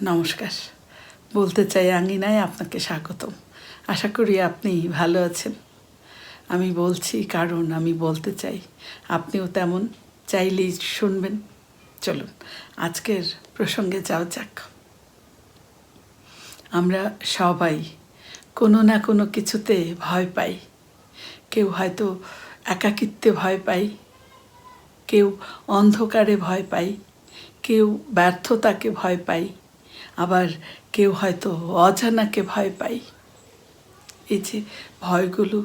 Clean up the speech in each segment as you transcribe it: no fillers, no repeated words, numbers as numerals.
নমস্কার। বলতে চাই আঙিনায় আপনাকে স্বাগতম। আশা করি আপনি ভালো আছেন। আমি বলছি কারণ আমি বলতে চাই, আপনিও তেমন চাইলেই শুনবেন। চলুন আজকের প্রসঙ্গে যাওয়া যাক। আমরা সবাই কোনো না কোনো কিছুতে ভয় পাই। কেউ হয়তো একাকিত্বে ভয় পাই, কেউ অন্ধকারে ভয় পাই, কেউ ব্যর্থতাকে ভয় পাই, আবার কেউ হয়তো অজানাকে ভয় পাই। এই যে ভয়গুলো,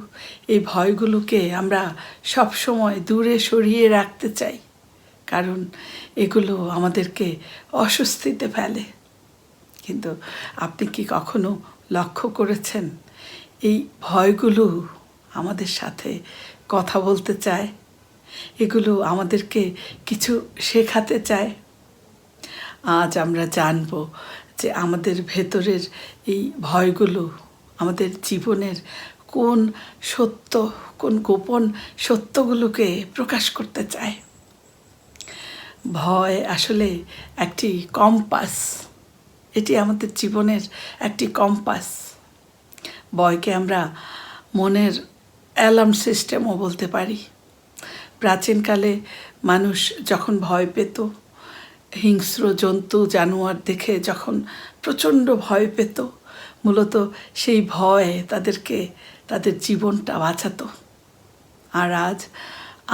এই ভয়গুলোকে আমরা সবসময় দূরে সরিয়ে রাখতে চাই, কারণ এগুলো আমাদেরকে অস্বস্তিতে ফেলে। কিন্তু আপনি কি কখনো লক্ষ্য করেছেন, এই ভয়গুলো আমাদের সাথে কথা বলতে চায়, এগুলো আমাদেরকে কিছু শেখাতে চায়। আজ আমরা জানব যে আমাদের ভেতরের এই ভয়গুলো আমাদের জীবনের কোন সত্য, কোন গোপন সত্যগুলোকে প্রকাশ করতে চায়। ভয় আসলে একটি কম্পাস, এটি আমাদের জীবনের একটি কম্পাস। ভয়কে আমরা মনের অ্যালার্ম সিস্টেমও বলতে পারি। প্রাচীনকালে মানুষ যখন ভয় পেত, হিংস্র জন্তু জানোয়ার দেখে যখন প্রচণ্ড ভয় পেত, মূলত সেই ভয় তাদেরকে তাদের জীবনটা বাঁচাতো। আর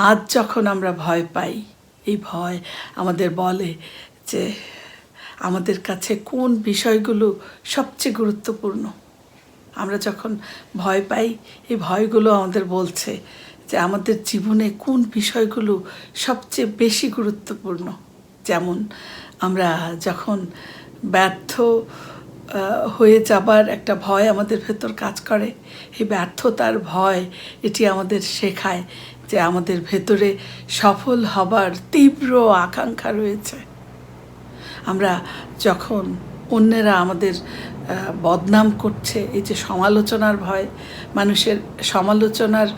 আজ যখন আমরা ভয় পাই, এই ভয় আমাদের বলে যে আমাদের কাছে কোন বিষয়গুলো সবচেয়ে গুরুত্বপূর্ণ। আমরা যখন ভয় পাই, এই ভয়গুলো আমাদের বলছে যে আমাদের জীবনে কোন বিষয়গুলো সবচেয়ে বেশি গুরুত্বপূর্ণ। যেমন আমরা যখন ব্যর্থ হয়ে যাবার একটা ভয় আমাদের ভেতর কাজ করে, এই ব্যর্থতার ভয় এটি আমাদের শেখায় যে আমাদের ভেতরে সফল হবার তীব্র আকাঙ্ক্ষা রয়েছে। আমরা যখন অন্যেরা আমাদের বদনাম করছে, এই যে সমালোচনার ভয়, মানুষের সমালোচনার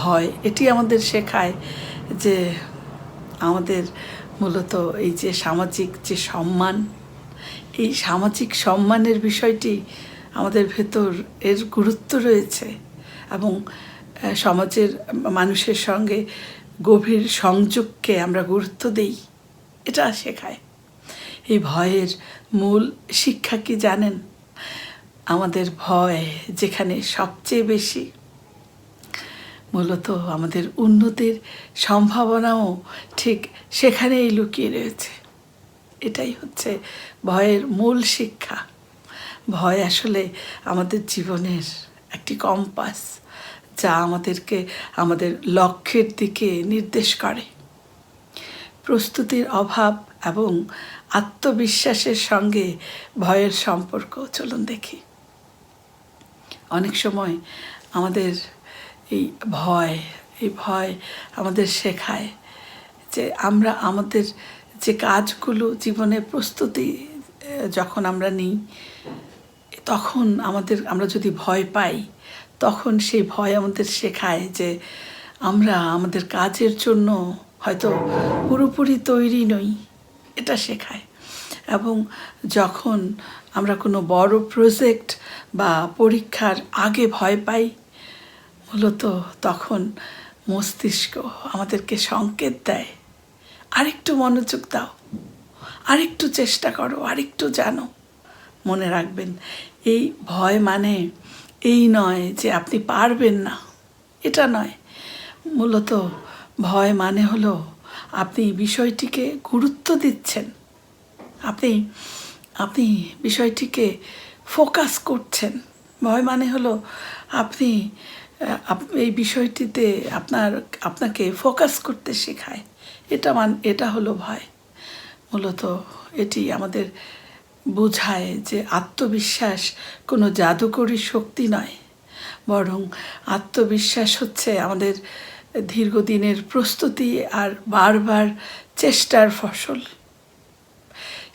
ভয়, এটি আমাদের শেখায় যে আমাদের মূলত এই যে সামাজিক যে সম্মান, এই সামাজিক সম্মানের বিষয়টি আমাদের ভেতর এর গুরুত্ব রয়েছে এবং সমাজের মানুষের সঙ্গে গভীর সংযোগকে আমরা গুরুত্ব দেই, এটা শেখায়। এই ভয়ের মূল শিক্ষা কি জানেন? আমাদের ভয় যেখানে সবচেয়ে বেশি, মূলত আমাদের উন্নতির সম্ভাবনাও ঠিক সেখানেই লুকিয়ে রয়েছে। এটাই হচ্ছে ভয়ের মূল শিক্ষা। ভয় আসলে আমাদের জীবনের একটি কম্পাস, যা আমাদেরকে আমাদের লক্ষ্যের দিকে নির্দেশ করে। প্রস্তুতির অভাব এবং আত্মবিশ্বাসের সঙ্গে ভয়ের সম্পর্ক চলুন দেখি। অনেক সময় আমাদের এই ভয় আমাদের শেখায় যে আমরা আমাদের যে কাজগুলো জীবনে প্রস্তুতি যখন আমরা নিই, তখন আমরা যদি ভয় পাই, তখন সেই ভয় আমাদের শেখায় যে আমরা আমাদের কাজের জন্য হয়তো পুরোপুরি তৈরি নই, এটা শেখায়। এবং যখন আমরা কোনো বড় প্রজেক্ট বা পরীক্ষার আগে ভয় পাই, মূলত তখন মস্তিষ্ক আমাদেরকে সংকেত দেয়, আরেকটু মনোযোগ দাও, আরেকটু চেষ্টা করো, আরেকটু জানো। মনে রাখবেন, এই ভয় মানে এই নয় যে আপনি পারবেন না, এটা নয়। মূলত ভয় মানে হলো আপনি বিষয়টিকে গুরুত্ব দিচ্ছেন, আপনি বিষয়টিকে ফোকাস করছেন। ভয় মানে হলো আপনি এই বিষয়টিতে আপনাকে ফোকাস করতে শেখায়। এটা হলো ভয়। মূলত এটি আমাদের বোঝায় যে আত্মবিশ্বাস কোনো জাদুকরী শক্তি নয়, বরং আত্মবিশ্বাস হচ্ছে আমাদের দীর্ঘদিনের প্রস্তুতি আর বারবার চেষ্টার ফসল।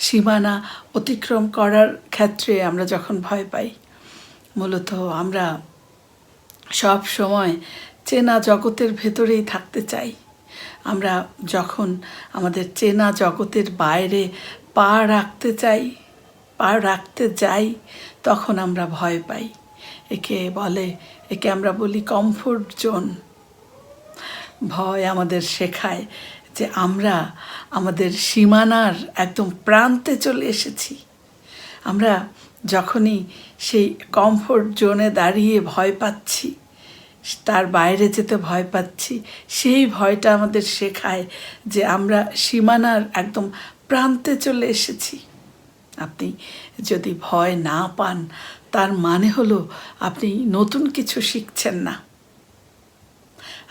সীমানা অতিক্রম করার ক্ষেত্রে আমরা যখন ভয় পাই, মূলত আমরা সব সময় চেনা জগতের ভেতরেই থাকতে চাই। আমরা যখন আমাদের চেনা জগতের বাইরে পা রাখতে চাই, পা রাখতে যাই তখন আমরা ভয় পাই। একে আমরা বলি কমফোর্ট জোন। ভয় আমাদের শেখায় যে আমরা আমাদের সীমানার একদম প্রান্তে চলে এসেছি। আমরা যখনই সেই কমফোর্ট জোনে দাঁড়িয়ে ভয় পাচ্ছি, তার বাইরে যেতে ভয় পাচ্ছি, সেই ভয়টা আমাদের শেখায় যে আমরা সীমানার একদম প্রান্তে চলে এসেছি। আপনি যদি ভয় না পান, তার মানে হলো আপনি নতুন কিছু শিখছেন না।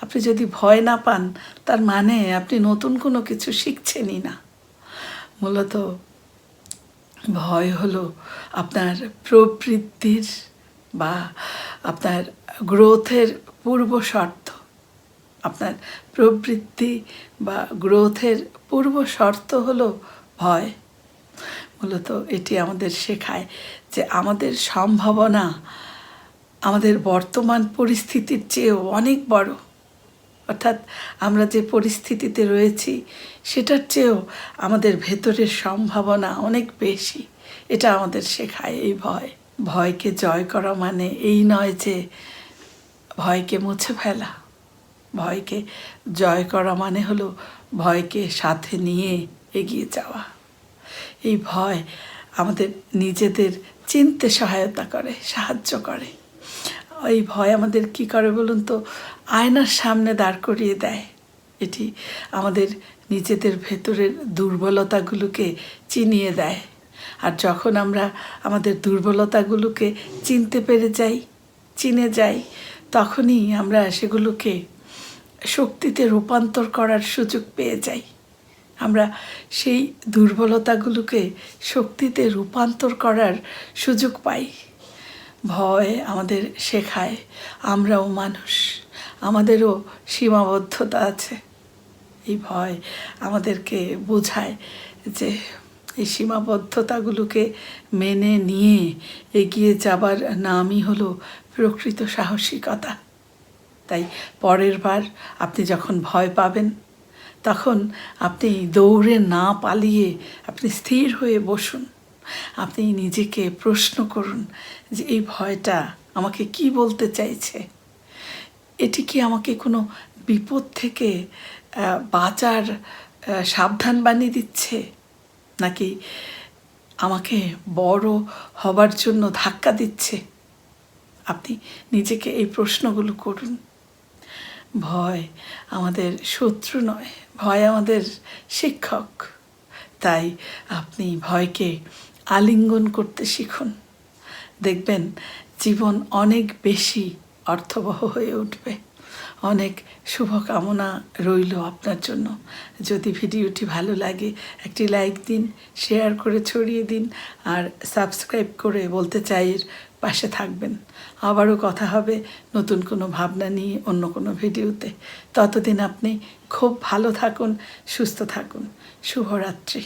আপনি যদি ভয় না পান, তার মানে আপনি নতুন কোনো কিছু শিখছেনই না। মূলত ভয় হলো আপনার প্রবৃত্তির বা আপনার গ্রোথের পূর্ব শর্ত। আপনার প্রবৃত্তি বা গ্রোথের পূর্ব শর্ত হলো ভয়। মূলত এটি আমাদের শেখায় যে আমাদের সম্ভাবনা আমাদের বর্তমান পরিস্থিতির চেয়েও অনেক বড়। অর্থাৎ আমরা যে পরিস্থিতিতে রয়েছি সেটার চেয়েও আমাদের ভেতরের সম্ভাবনা অনেক বেশি। এটা আমাদের শেখায় এই ভয়। ভয়কে জয় করা মানে এই নয় যে ভয়কে মুছে ফেলা। ভয়কে জয় করা মানে হলো ভয়কে সাথে নিয়ে এগিয়ে যাওয়া। এই ভয় আমাদের নিজেদের চিনতে সাহায্য করে। এই ভয় আমাদের কি করে বলুন তো? আয়নার সামনে দাঁড় করিয়ে দেয়। এটি আমাদের নিজেদের ভেতরের দুর্বলতাগুলোকে চিনিয়ে দেয়। আর যখন আমরা আমাদের দুর্বলতাগুলোকে চিনে যাই, তখনই আমরা সেগুলোকে শক্তিতে রূপান্তর করার সুযোগ পেয়ে যাই। আমরা সেই দুর্বলতাগুলোকে শক্তিতে রূপান্তর করার সুযোগ পাই। ভয় আমাদের শেখায় আমরাও মানুষ, আমাদেরও সীমাবদ্ধতা আছে। এই ভয় আমাদেরকে বোঝায় যে এই সীমাবদ্ধতাগুলোকে মেনে নিয়ে এগিয়ে যাবার নামই হলো প্রকৃত সাহসিকতা। তাই পরের বার আপনি যখন ভয় পাবেন, তখন আপনি দৌড়ে না পালিয়ে আপনি স্থির হয়ে বসুন। আপনি নিজেকে প্রশ্ন করুন যে এই ভয়টা আমাকে কি বলতে চাইছে? এটি কি আমাকে কোনো বিপদ থেকে বাঁচার সাবধান বানিয়ে দিচ্ছে, নাকি আমাকে বড় হবার জন্য ধাক্কা দিচ্ছে? আপনি নিজেকে এই প্রশ্নগুলো করুন। ভয় আমাদের শত্রু নয়, ভয় আমাদের শিক্ষক। তাই আপনি ভয়কে আলিঙ্গন করতে শিখুন। দেখবেন জীবন অনেক বেশি অর্থবহ হয়ে উঠবে। অনেক শুভকামনা রইল আপনার জন্য। যদি ভিডিওটি ভালো লাগে একটি লাইক দিন, শেয়ার করে ছড়িয়ে দিন, আর সাবস্ক্রাইব করে বলতে চাই পাশে থাকবেন। আবারও কথা হবে নতুন কোনো ভাবনা নিয়ে অন্য কোনো ভিডিওতে। ততদিন আপনি খুব ভালো থাকুন, সুস্থ থাকুন। শুভরাত্রি।